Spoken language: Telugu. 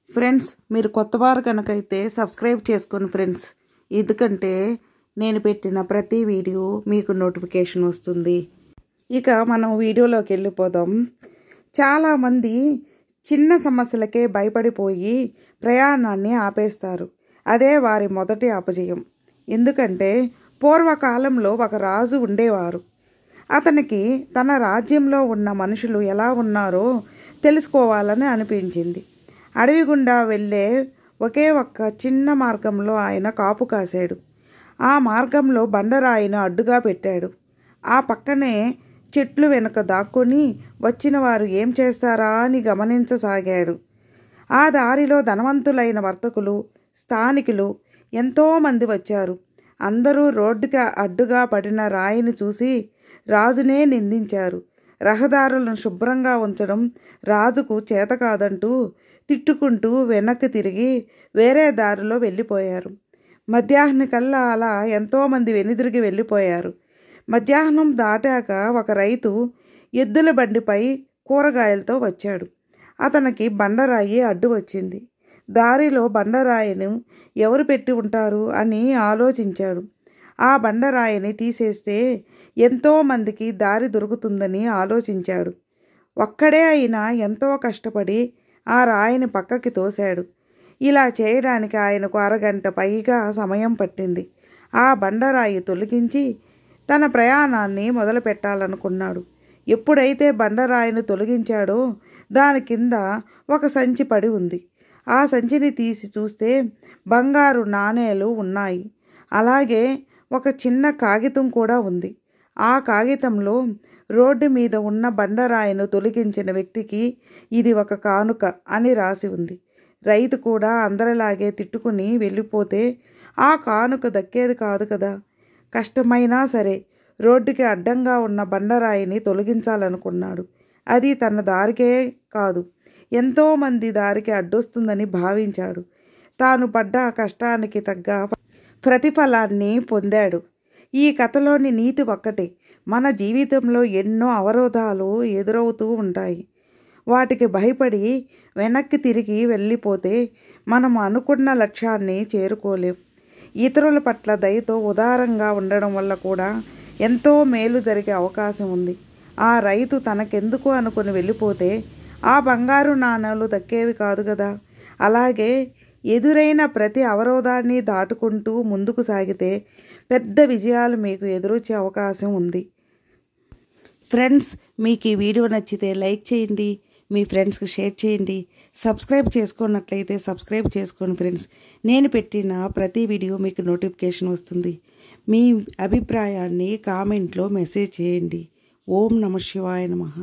ఫ్రెండ్స్, మీరు కొత్తవారు కనుకైతే సబ్స్క్రైబ్ చేసుకోండి ఫ్రెండ్స్. ఎందుకంటే నేను పెట్టిన ప్రతి వీడియో మీకు నోటిఫికేషన్ వస్తుంది. ఇక మనం వీడియోలోకి వెళ్ళిపోదాం. చాలామంది చిన్న సమస్యలకే భయపడిపోయి ప్రయాణాన్ని ఆపేస్తారు. అదే వారి మొదటి అపజయం. ఎందుకంటే పూర్వకాలంలో ఒక రాజు ఉండేవారు. అతనికి తన రాజ్యంలో ఉన్న మనుషులు ఎలా ఉన్నారో తెలుసుకోవాలని అనిపించింది. అడవి గుండా వెళ్ళే ఒకే ఒక్క చిన్న మార్గంలో ఆయన కాపు కాశాడు. ఆ మార్గంలో బండరాయిని అడ్డుగా పెట్టాడు. ఆ పక్కనే చెట్లు వెనుక దాక్కుని వచ్చిన వారు ఏం చేస్తారా అని గమనించసాగాడు. ఆ దారిలో ధనవంతులైన వర్తకులు, స్థానికులు ఎంతోమంది వచ్చారు. అందరూ రోడ్డుకి అడ్డుగా పడిన రాయిని చూసి రాజునే నిందించారు. రహదారులను శుభ్రంగా ఉంచడం రాజుకు చేత కాదంటూ తిట్టుకుంటూ వెనక్కి తిరిగి వేరే దారిలో వెళ్ళిపోయారు. మధ్యాహ్నం కల్లా అలా ఎంతోమంది వెనుదిరిగి వెళ్ళిపోయారు. మధ్యాహ్నం దాటాక ఒక రైతు ఎద్దుల బండిపై కూరగాయలతో వచ్చాడు. అతనికి బండరాయి అడ్డు వచ్చింది. దారిలో బండరాయిని ఎవరు పెట్టి ఉంటారు అని ఆలోచించాడు. ఆ బండరాయిని తీసేస్తే ఎంతోమందికి దారి దొరుకుతుందని ఆలోచించాడు. ఒక్కడే అయినా ఎంతో కష్టపడి ఆ రాయిని పక్కకి తోశాడు. ఇలా చేయడానికి ఆయనకు అరగంట పైగా సమయం పట్టింది. ఆ బండరాయి తొలగించి తన ప్రయాణాన్ని మొదలు పెట్టాలనుకున్నాడు. ఎప్పుడైతే బండరాయిని తొలగించాడో దాని కింద ఒక సంచి పడి ఉంది. ఆ సంచిని తీసి చూస్తే బంగారు నాణేలు ఉన్నాయి. అలాగే ఒక చిన్న కాగితం కూడా ఉంది. ఆ కాగితంలో రోడ్డు మీద ఉన్న బండరాయిను తొలగించిన వ్యక్తికి ఇది ఒక కానుక అని రాసి ఉంది. రైతు కూడా అందరిలాగే తిట్టుకుని వెళ్ళిపోతే ఆ కానుక దక్కేది కాదు కదా. కష్టమైనా సరే రోడ్డుకి అడ్డంగా ఉన్న బండరాయిని తొలగించాలనుకున్నాడు. అది తన దారికే కాదు, ఎంతోమంది దారికి అడ్డొస్తుందని భావించాడు. తాను పడ్డ కష్టానికి తగ్గ ప్రతిఫలాన్ని పొందాడు. ఈ కథలోని నీతి ఒక్కటే, మన జీవితంలో ఎన్నో అవరోధాలు ఎదురవుతూ ఉంటాయి. వాటికి భయపడి వెనక్కి తిరిగి వెళ్ళిపోతే మనం అనుకున్న లక్ష్యాన్ని చేరుకోలేం. ఇతరుల పట్ల దయతో ఉదారంగా ఉండడం వల్ల కూడా ఎంతో మేలు జరిగే అవకాశం ఉంది. ఆ రైతు తనకెందుకు అనుకుని వెళ్ళిపోతే ఆ బంగారు నాణాలు దక్కేవి కాదు కదా. అలాగే ఎదురైన ప్రతి అవరోధాన్ని దాటుకుంటూ ముందుకు సాగితే పెద్ద విజయాలు మీకు ఎదురొచ్చే అవకాశం ఉంది. ఫ్రెండ్స్, మీకు ఈ వీడియో నచ్చితే లైక్ చేయండి, మీ ఫ్రెండ్స్కి షేర్ చేయండి. సబ్స్క్రైబ్ చేసుకున్నట్లయితే సబ్స్క్రైబ్ చేసుకోండి ఫ్రెండ్స్. నేను పెట్టిన ప్రతి వీడియో మీకు నోటిఫికేషన్ వస్తుంది. మీ అభిప్రాయాన్ని కామెంట్లో మెసేజ్ చేయండి. ఓం నమః శివాయ నమః.